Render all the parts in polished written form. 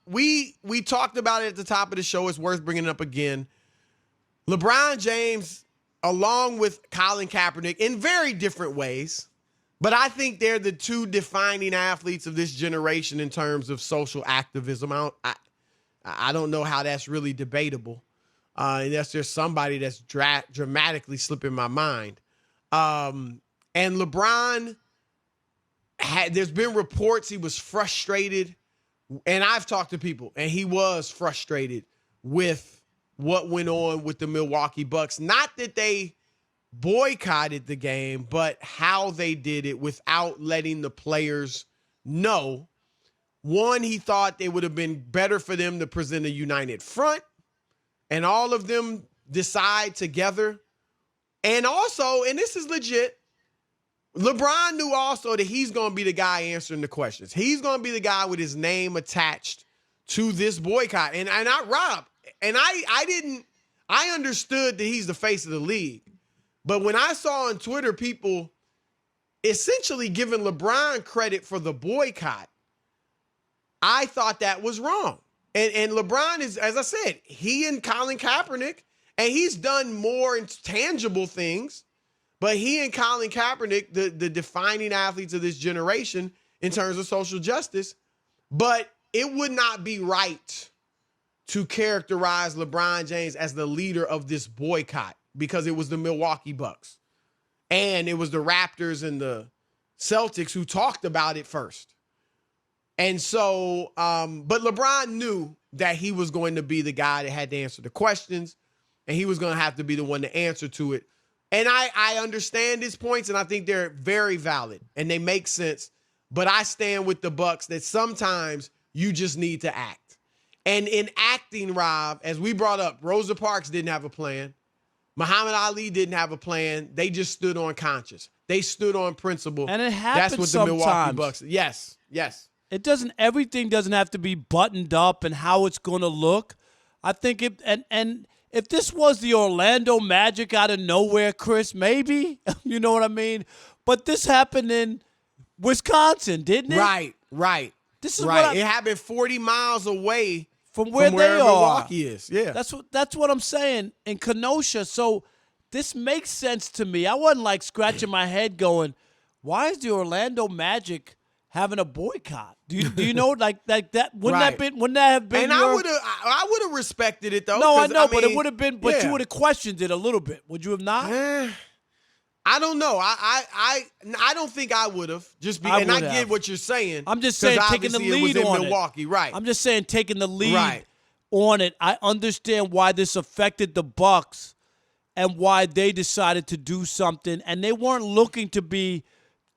We talked about it at the top of the show. It's worth bringing up again. LeBron James, along with Colin Kaepernick, in very different ways, but I think they're the two defining athletes of this generation in terms of social activism. I don't know how that's really debatable, unless there's somebody that's dramatically slipping my mind. And LeBron, there's been reports he was frustrated, and I've talked to people, and he was frustrated with what went on with the Milwaukee Bucks. Not that they boycotted the game, but how they did it without letting the players know. One, he thought it would have been better for them to present a united front and all of them decide together. And also, and this is legit, LeBron knew also that he's going to be the guy answering the questions. He's going to be the guy with his name attached to this boycott. And I understood that he's the face of the league. But when I saw on Twitter people essentially giving LeBron credit for the boycott, I thought that was wrong. And LeBron is, as I said, he and Colin Kaepernick, and he's done more tangible things, but he and Colin Kaepernick, the defining athletes of this generation in terms of social justice, but it would not be right to characterize LeBron James as the leader of this boycott because it was the Milwaukee Bucks and it was the Raptors and the Celtics who talked about it first. And so, but LeBron knew that he was going to be the guy that had to answer the questions, and he was going to have to be the one to answer to it. And I understand his points, and I think they're very valid, and they make sense. But I stand with the Bucks that sometimes you just need to act. And in acting, Rob, as we brought up, Rosa Parks didn't have a plan. Muhammad Ali didn't have a plan. They just stood on conscience. They stood on principle. And it happens. That's what the Milwaukee Bucks. Yes. Everything doesn't have to be buttoned up and how it's going to look. I think if this was the Orlando Magic out of nowhere, Chris, maybe, you know what I mean? But this happened in Wisconsin, didn't it? Right. This is right. It happened 40 miles away from where they are. Milwaukee is. Yeah. That's what I'm saying in Kenosha. So this makes sense to me. I wasn't like scratching my head going, why is the Orlando Magic having a boycott? Do you know like that? Wouldn't that have been? And I would have respected it though. No, I know, but it would have been. But you would have questioned it a little bit. Would you have not? I don't know. I don't think I would have. And I get what you're saying. I'm just saying taking the lead on Milwaukee, right? I'm just saying taking the lead on it. I understand why this affected the Bucks and why they decided to do something, and they weren't looking to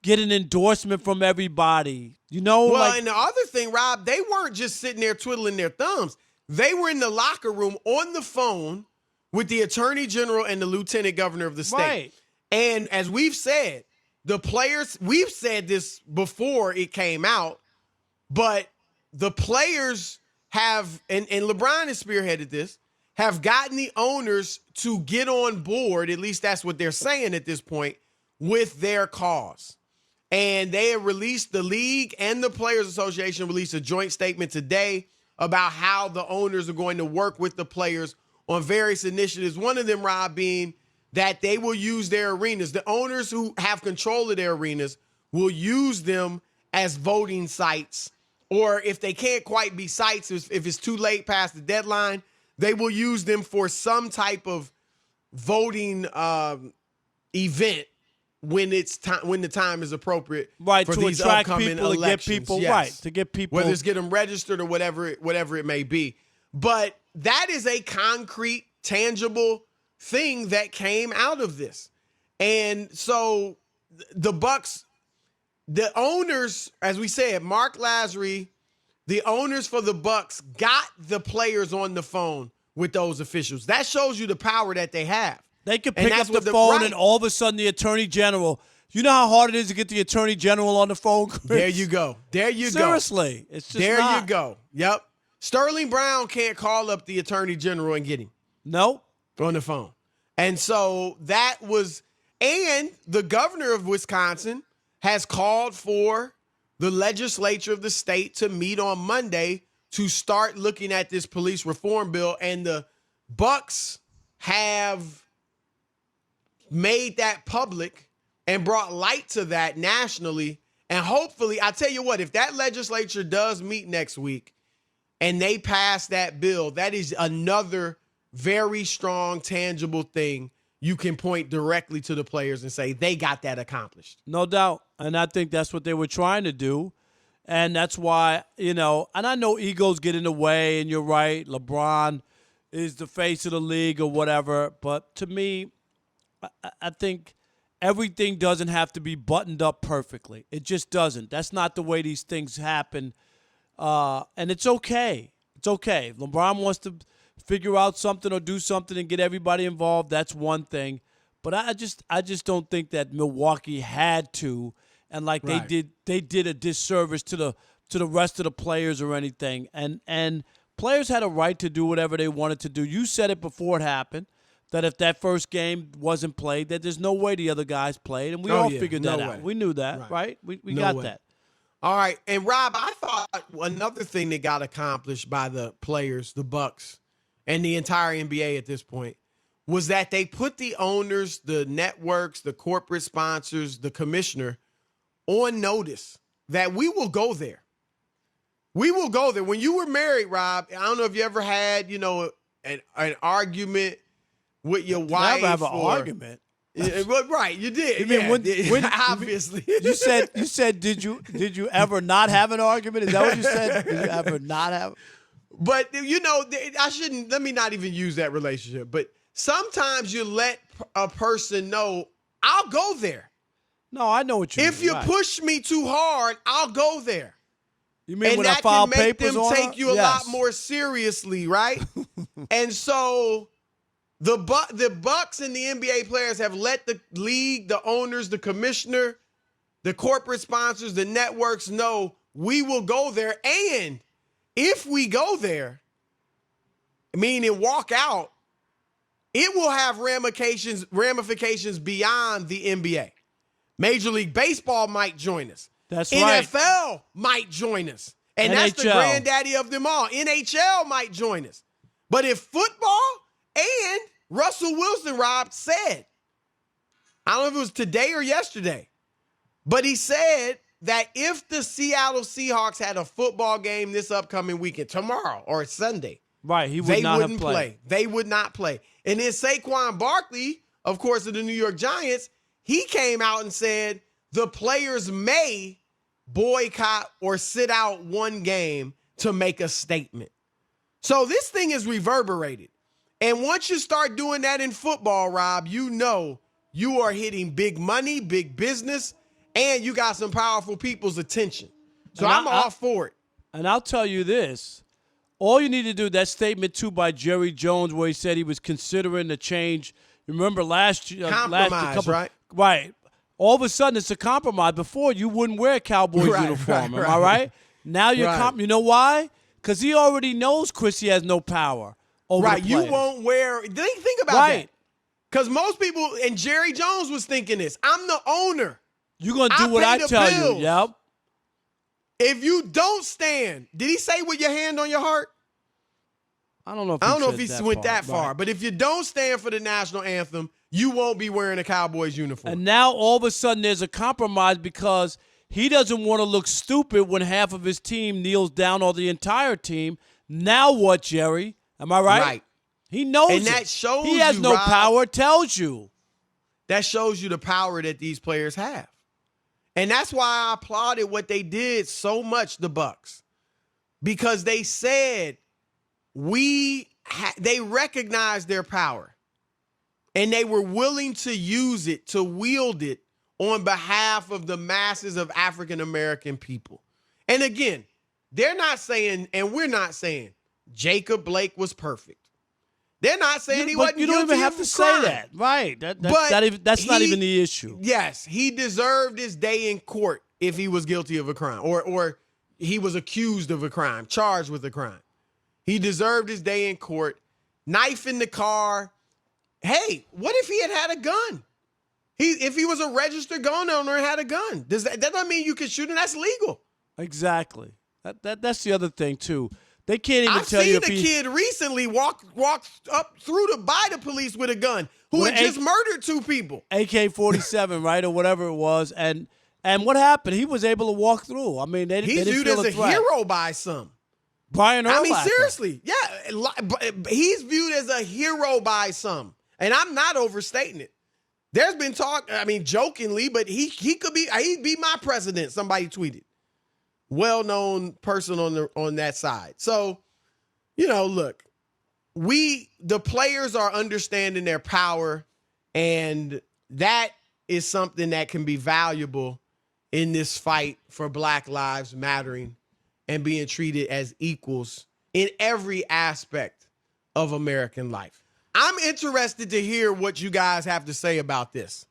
get an endorsement from everybody. You know? Well, and the other thing, Rob, they weren't just sitting there twiddling their thumbs. They were in the locker room on the phone with the attorney general and the lieutenant governor of the state. Right. And as we've said, the players, we've said this before it came out, but the players have, and LeBron has spearheaded this, have gotten the owners to get on board, at least that's what they're saying at this point, with their cause. And they have released, the league and the Players Association released a joint statement today about how the owners are going to work with the players on various initiatives. One of them, Rob, being that they will use their arenas. The owners who have control of their arenas will use them as voting sites. Or if they can't quite be sites, if it's too late past the deadline, they will use them for some type of voting event when it's time, when the time is appropriate, right, for to these attract upcoming people, elections. to get people, yes. right, to get people, whether it's get them registered or whatever it may be. But that is a concrete, tangible thing that came out of this. And so the Bucks, the owners, as we said, Mark Lazary, the owners for the Bucks got the players on the phone with those officials. That shows you the power that they have. They could pick up the phone and all of a sudden the attorney general, you know how hard it is to get the attorney general on the phone, Chris? There you go. Seriously. It's just there not. You go. Yep. Sterling Brown can't call up the attorney general and get him. No. On the phone. And so that was, and the governor of Wisconsin has called for the legislature of the state to meet on Monday to start looking at this police reform bill, and the Bucks have made that public and brought light to that nationally. And hopefully, I tell you what, if that legislature does meet next week and they pass that bill, that is another very strong, tangible thing you can point directly to the players and say they got that accomplished. No doubt. And I think that's what they were trying to do. And that's why, and I know egos get in the way, and you're right. LeBron is the face of the league or whatever. But to me, I think everything doesn't have to be buttoned up perfectly. It just doesn't. That's not the way these things happen. And it's okay. It's okay. If LeBron wants to figure out something or do something and get everybody involved, that's one thing. But I just don't think that Milwaukee had to, and like right. they did a disservice to the rest of the players or anything. And players had a right to do whatever they wanted to do. You said it before it happened, that if that first game wasn't played, that there's no way the other guys played, and we all figured that out. We knew that, right? We got that. All right, and Rob, I thought another thing that got accomplished by the players, the Bucks, and the entire NBA at this point, was that they put the owners, the networks, the corporate sponsors, the commissioner on notice that we will go there. We will go there. When you were married, Rob, I don't know if you ever had, an argument with your wife. Never have an argument. Right, you did. You mean when obviously. You said did you ever not have an argument? Is that what you said? Did you ever not have? But let me not even use that relationship. But sometimes you let a person know, I'll go there. No, I know what you mean. If you push me too hard, I'll go there. You mean and when that I file can make papers them on take her? you a Yes. lot more seriously, right? And so the Bucks and the NBA players have let the league, the owners, the commissioner, the corporate sponsors, the networks know we will go there. And if we go there, meaning walk out, it will have ramifications beyond the NBA. Major League Baseball might join us. That's right. NFL might join us. And NHL. That's the granddaddy of them all. NHL might join us. But if football and Russell Wilson, Rob, said, I don't know if it was today or yesterday, but he said that if the Seattle Seahawks had a football game this upcoming weekend, tomorrow or Sunday, right, they wouldn't play. They would not play. And then Saquon Barkley, of course, of the New York Giants, he came out and said the players may boycott or sit out one game to make a statement. So this thing is reverberated. And once you start doing that in football, Rob, you know you are hitting big money, big business, and you got some powerful people's attention. So I'm all for it. And I'll tell you this. All you need to do, that statement, too, by Jerry Jones, where he said he was considering the change. Remember last year? Compromise, right? Right. All of a sudden, it's a compromise. Before, you wouldn't wear a Cowboys uniform. Am I right? Now you're you know why? Because he already knows Chrissy has no power over the you players. won't wear – think about that. Because most people – and Jerry Jones was thinking this. I'm the owner. You're going to do what I tell you. Yep. If you don't stand, did he say with your hand on your heart? I don't know if he went that far. But if you don't stand for the national anthem, you won't be wearing a Cowboys uniform. And now all of a sudden there's a compromise because he doesn't want to look stupid when half of his team kneels down or the entire team. Now what, Jerry? Am I right? Right. He knows and that shows he has you, no Rob, power, tells you. That shows you the power that these players have. And that's why I applauded what they did so much, the Bucks. Because they said they recognized their power. And they were willing to use it, to wield it on behalf of the masses of African-American people. And again, they're not saying, and we're not saying, Jacob Blake was perfect. They're not saying he wasn't guilty. You don't even have to say that. Right. That's not even the issue. Yes, he deserved his day in court if he was guilty of a crime or he was accused of a crime, charged with a crime. He deserved his day in court. Knife in the car. Hey, what if he had a gun? If he was a registered gun owner and had a gun, that doesn't mean you can shoot him. That's legal. Exactly. That's the other thing, too. They can't even I've tell you seen if a kid recently walk up through by the police with a gun who With had an just murdered 2 people. AK-47, right, or whatever it was, and what happened? He was able to walk through. I mean, they He's didn't viewed feel as a a threat. hero by some. Brian Urlacher. I mean, seriously, yeah, he's viewed as a hero by some, and I'm not overstating it. There's been talk, I mean, jokingly, but he'd be my president. Somebody tweeted, well-known person on that side. So, look, the players are understanding their power, and that is something that can be valuable in this fight for Black Lives Mattering and being treated as equals in every aspect of American life. I'm interested to hear what you guys have to say about this.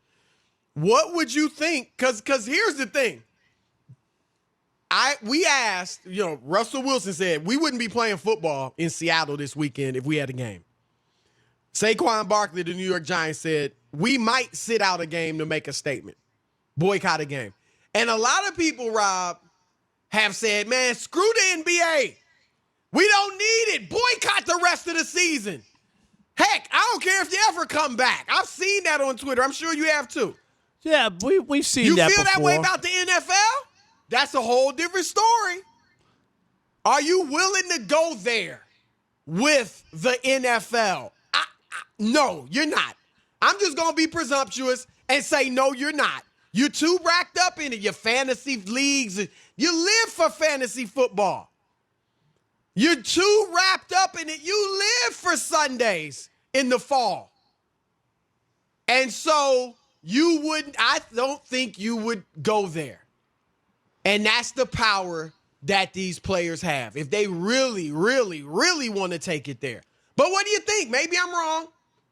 What would you think? Because here's the thing. We asked, Russell Wilson said we wouldn't be playing football in Seattle this weekend if we had a game. Saquon Barkley, the New York Giants, said we might sit out a game to make a statement, boycott a game. And a lot of people, Rob, have said, man, screw the NBA. We don't need it. Boycott the rest of the season. Heck, I don't care if you ever come back. I've seen that on Twitter. I'm sure you have too. Yeah, we've seen that before. You feel that way about the NFL? That's a whole different story. Are you willing to go there with the NFL? No, you're not. I'm just going to be presumptuous and say, no, you're not. You're too racked up in it. Your fantasy leagues. You live for fantasy football. You're too wrapped up in it. You live for Sundays in the fall. And so I don't think you would go there. And that's the power that these players have. If they really, really, really want to take it there. But what do you think? Maybe I'm wrong.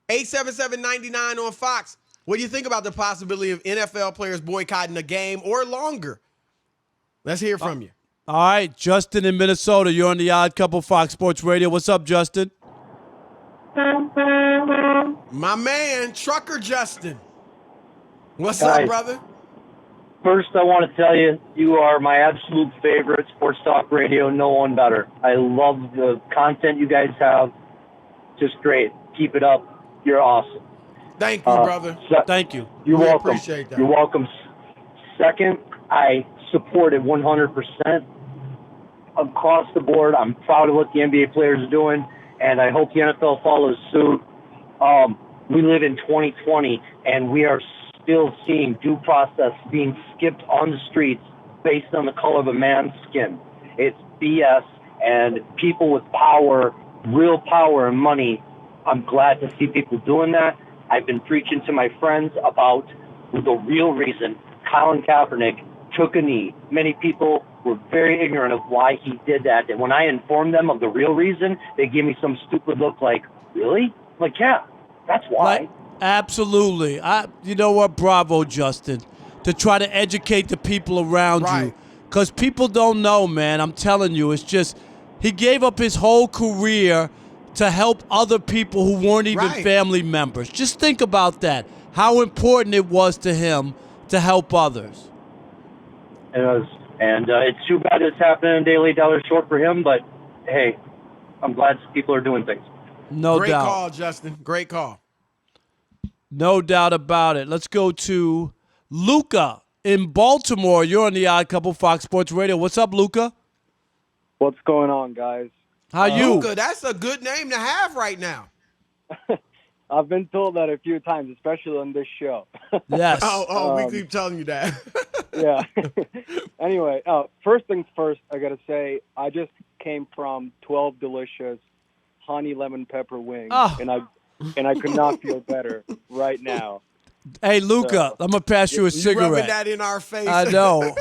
877-99 on Fox. What do you think about the possibility of NFL players boycotting a game or longer? Let's hear from you. All right, Justin in Minnesota. You're on the Odd Couple Fox Sports Radio. What's up, Justin? My man, Trucker Justin. What's up, brother? First, I want to tell you, you are my absolute favorite sports talk radio. No one better. I love the content you guys have. Just great. Keep it up. You're awesome. Thank you, brother. Thank you. You're we welcome. Appreciate that. You're welcome. Second, I support it 100% across the board. I'm proud of what the NBA players are doing, and I hope the NFL follows suit. We live in 2020, and we are still seeing due process being skipped on the streets based on the color of a man's skin. It's BS, and people with power, real power and money, I'm glad to see people doing that. I've been preaching to my friends about the real reason Colin Kaepernick took a knee. Many people were very ignorant of why he did that, and when I informed them of the real reason, they gave me some stupid look like, really? Like, yeah, that's why. Absolutely. You know what? Bravo, Justin, to try to educate the people around you. Because people don't know, man. I'm telling you, it's just he gave up his whole career to help other people who weren't even family members. Just think about that, how important it was to him to help others. It was. And it's too bad it's happening daily dollar short for him, but hey, I'm glad people are doing things. No doubt. Great call, Justin. Great call. No doubt about it. Let's go to Luca in Baltimore. You're on the Odd Couple Fox Sports Radio. What's up, Luca? What's going on, guys? How you? Luca, that's a good name to have right now. I've been told that a few times, especially on this show. Yes. We keep telling you that. Yeah. Anyway, first things first, I got to say, I just came from 12 delicious honey lemon pepper wings, and I could not feel better right now. Hey, Luca, I'm going to pass you a cigarette. Rubbing that in our face. I know.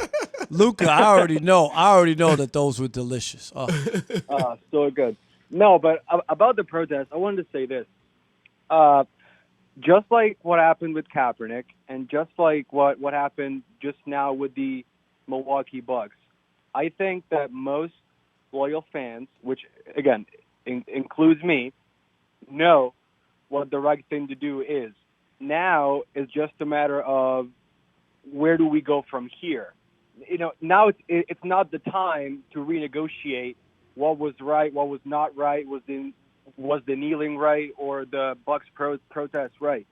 Luca, I already know that those were delicious. So good. No, but about the protest, I wanted to say this. Just like what happened with Kaepernick and just like what happened just now with the Milwaukee Bucks, I think that most loyal fans, which, again, includes me, know what the right thing to do is. Now it's just a matter of where do we go from here. Now it's not the time to renegotiate what was right, what was not right, was the kneeling right, or the Bucks protest right.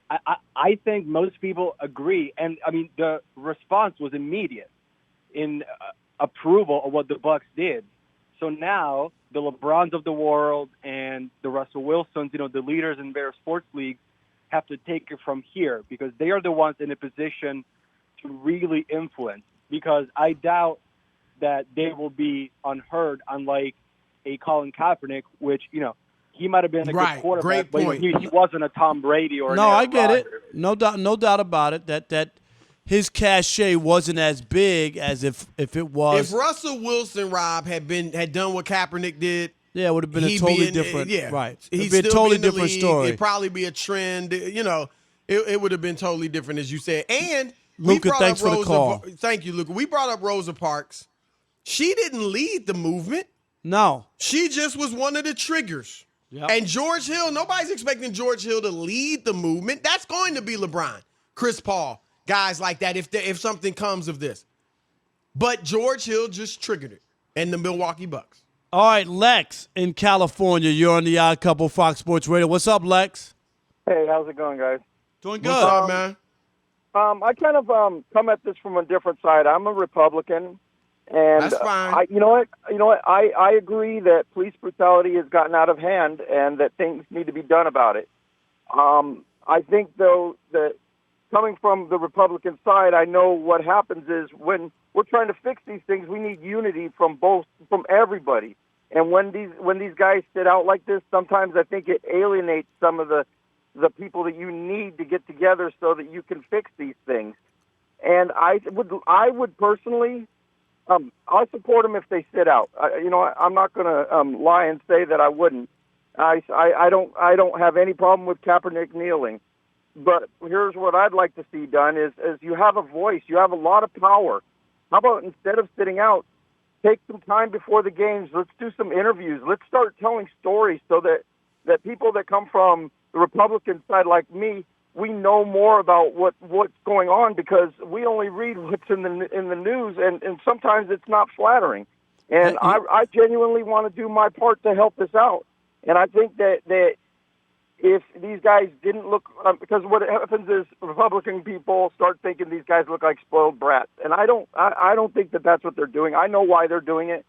I think most people agree, and I mean the response was immediate in approval of what the Bucks did. So now the LeBrons of the world and the Russell Wilsons, the leaders in various sports leagues, have to take it from here because they are the ones in a position to really influence. Because I doubt that they will be unheard, unlike a Colin Kaepernick, which he might have been a good quarterback, Great but point. he wasn't a Tom Brady or an No, Aaron I get Rodgers. it. No doubt about it. That his cachet wasn't as big as if it was. If Russell Wilson, Rob, had done what Kaepernick did, yeah, it would have been a he'd totally be in, different. Yeah, right. He'd It'd be a still totally be in the different league. story. It'd probably be a trend. It would have been totally different, as you said. And Luca, thanks for the call. Thank you, Luca. We brought up Rosa Parks. She didn't lead the movement. No. She just was one of the triggers. Yep. And George Hill, nobody's expecting George Hill to lead the movement. That's going to be LeBron, Chris Paul, guys like that if something comes of this. But George Hill just triggered it, and the Milwaukee Bucks. All right, Lex in California. You're on the Odd Couple Fox Sports Radio. What's up, Lex? Hey, how's it going, guys? Doing good. What's up, man? I kind of come at this from a different side. I'm a Republican, and That's fine. I agree that police brutality has gotten out of hand, and that things need to be done about it. I think, though, that coming from the Republican side, I know what happens is when we're trying to fix these things, we need unity from everybody. And when these guys sit out like this, sometimes I think it alienates some of the people that you need to get together so that you can fix these things. And I would personally, I support them if they sit out. I'm not going to lie and say that I wouldn't. I don't have any problem with Kaepernick kneeling. But here's what I'd like to see done is you have a voice, you have a lot of power. How about instead of sitting out, take some time before the games, let's do some interviews. Let's start telling stories so that people that come from the Republican side like me, we know more about what's going on because we only read what's in the news, and sometimes it's not flattering. And I genuinely want to do my part to help this out. And I think that if these guys didn't look, because what happens is Republican people start thinking these guys look like spoiled brats, and I don't think that that's what they're doing. I know why they're doing it,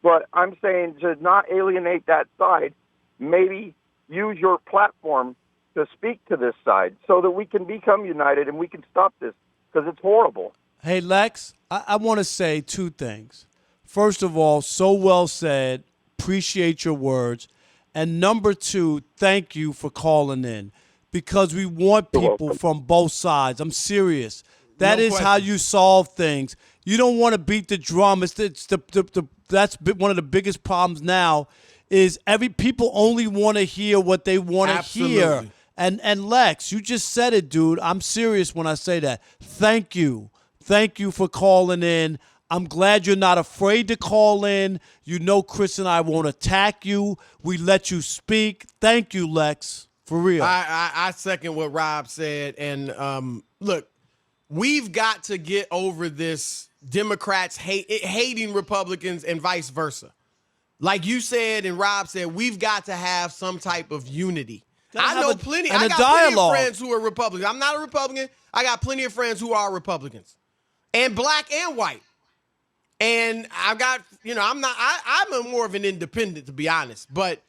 but I'm saying to not alienate that side, maybe use your platform to speak to this side so that we can become united and we can stop this because it's horrible. Hey, Lex, I want to say two things. First of all, so well said. Appreciate your words. And number two, thank you for calling in because we want people from both sides. I'm serious. That is how you solve things. You don't want to beat the drum. That's one of the biggest problems now is people only want to hear what they want to hear. And Lex, you just said it, dude. I'm serious when I say that. Thank you. Thank you for calling in. I'm glad you're not afraid to call in. You know Chris and I won't attack you. We let you speak. Thank you, Lex. For real. I second what Rob said. And look, we've got to get over this Democrats hating Republicans and vice versa. Like you said and Rob said, we've got to have some type of unity. I got plenty of friends who are Republicans. I'm not a Republican. I got plenty of friends who are Republicans. And black and white. And I've got, I'm more of an independent, to be honest. But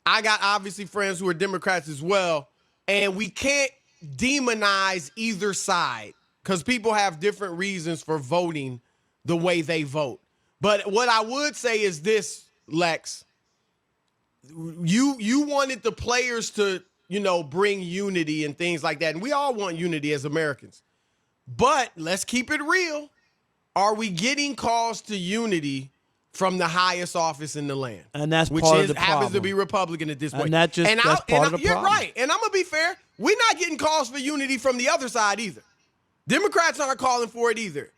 I got obviously friends who are Democrats as well. And we can't demonize either side because people have different reasons for voting the way they vote. But what I would say is this, Lex. You wanted the players to, bring unity and things like that. And we all want unity as Americans. But let's keep it real. Are we getting calls to unity from the highest office in the land? And that's part of the problem. Happens to be Republican at this point. And that's part of the problem. You're right. And I'm going to be fair. We're not getting calls for unity from the other side either. Democrats aren't calling for it either.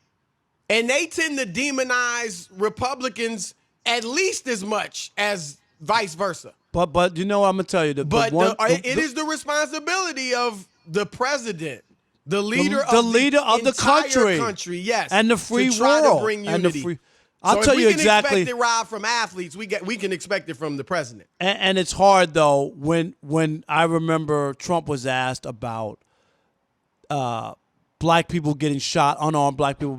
And they tend to demonize Republicans at least as much as vice versa. But what I'm going to tell you. It is the responsibility of the president, the leader of the country, yes, and the free to try world, to bring unity. I'll tell you exactly. If we can expect it, Rob, from athletes, we can expect it from the president. And it's hard though when I remember Trump was asked about black people getting shot, unarmed black people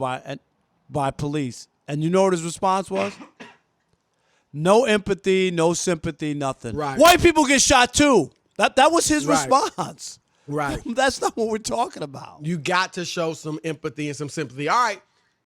by police, and you know what his response was? No empathy, no sympathy, nothing. Right. White people get shot too. That was his response. Right. That's not what we're talking about. You got to show some empathy and some sympathy. All right.